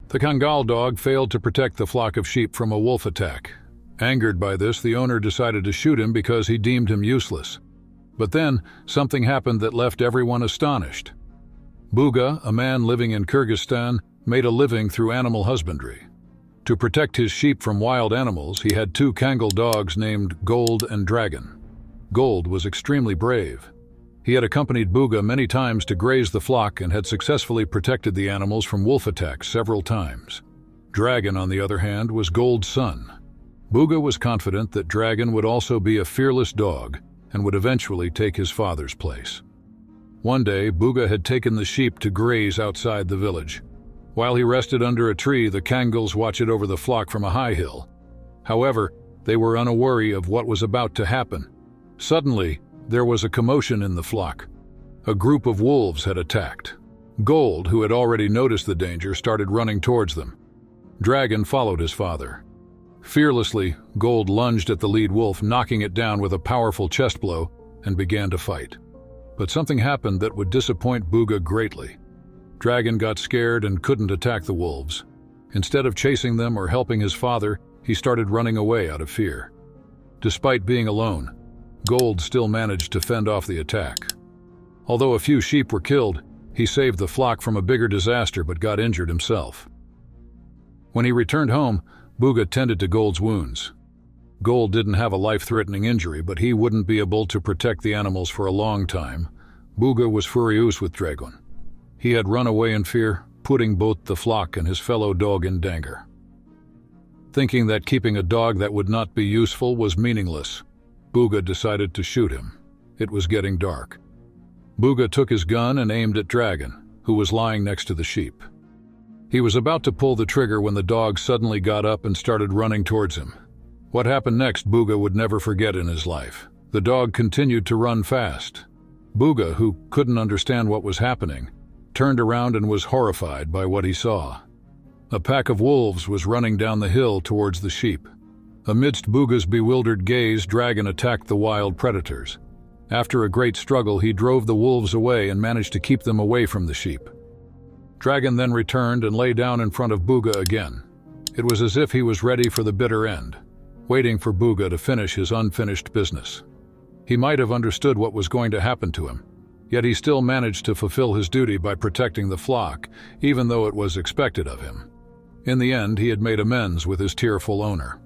The Kangal dog failed to protect the flock of sheep from a wolf attack. Angered by this, the owner decided to shoot him because he deemed him useless. But then, something happened that left everyone astonished. Buga, a man living in Kyrgyzstan, made a living through animal husbandry. To protect his sheep from wild animals, he had two Kangal dogs named Gold and Dragon. Gold was extremely brave. He had accompanied Buga many times to graze the flock and had successfully protected the animals from wolf attacks several times. Dragon, on the other hand, was Gold's son. Buga was confident that Dragon would also be a fearless dog and would eventually take his father's place. One day, Buga had taken the sheep to graze outside the village. While he rested under a tree, the Kangals watched over the flock from a high hill. However, they were unaware of what was about to happen. Suddenly, there was a commotion in the flock. A group of wolves had attacked. Gold, who had already noticed the danger, started running towards them. Dragon followed his father. Fearlessly, Gold lunged at the lead wolf, knocking it down with a powerful chest blow, and began to fight. But something happened that would disappoint Buga greatly. Dragon got scared and couldn't attack the wolves. Instead of chasing them or helping his father, he started running away out of fear. Despite being alone, Gold still managed to fend off the attack. Although a few sheep were killed, he saved the flock from a bigger disaster but got injured himself. When he returned home, Buga tended to Gold's wounds. Gold didn't have a life-threatening injury, but he wouldn't be able to protect the animals for a long time. Buga was furious with Dragon. He had run away in fear, putting both the flock and his fellow dog in danger. Thinking that keeping a dog that would not be useful was meaningless, Buga decided to shoot him. It was getting dark. Buga took his gun and aimed at Dragon, who was lying next to the sheep. He was about to pull the trigger when the dog suddenly got up and started running towards him. What happened next, Buga would never forget in his life. The dog continued to run fast. Buga, who couldn't understand what was happening, turned around and was horrified by what he saw. A pack of wolves was running down the hill towards the sheep. Amidst Buga's bewildered gaze, Dragon attacked the wild predators. After a great struggle, he drove the wolves away and managed to keep them away from the sheep. Dragon then returned and lay down in front of Buga again. It was as if he was ready for the bitter end, waiting for Buga to finish his unfinished business. He might have understood what was going to happen to him, yet he still managed to fulfill his duty by protecting the flock, even though it was expected of him. In the end, he had made amends with his tearful owner.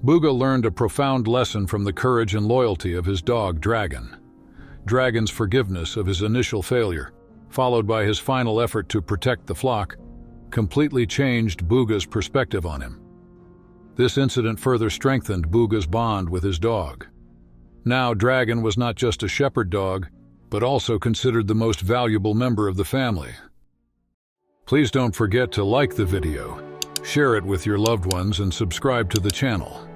Buga learned a profound lesson from the courage and loyalty of his dog, Dragon. Dragon's forgiveness of his initial failure, followed by his final effort to protect the flock, completely changed Buga's perspective on him. This incident further strengthened Buga's bond with his dog. Now, Dragon was not just a shepherd dog, but also considered the most valuable member of the family. Please don't forget to like the video, share it with your loved ones, and subscribe to the channel.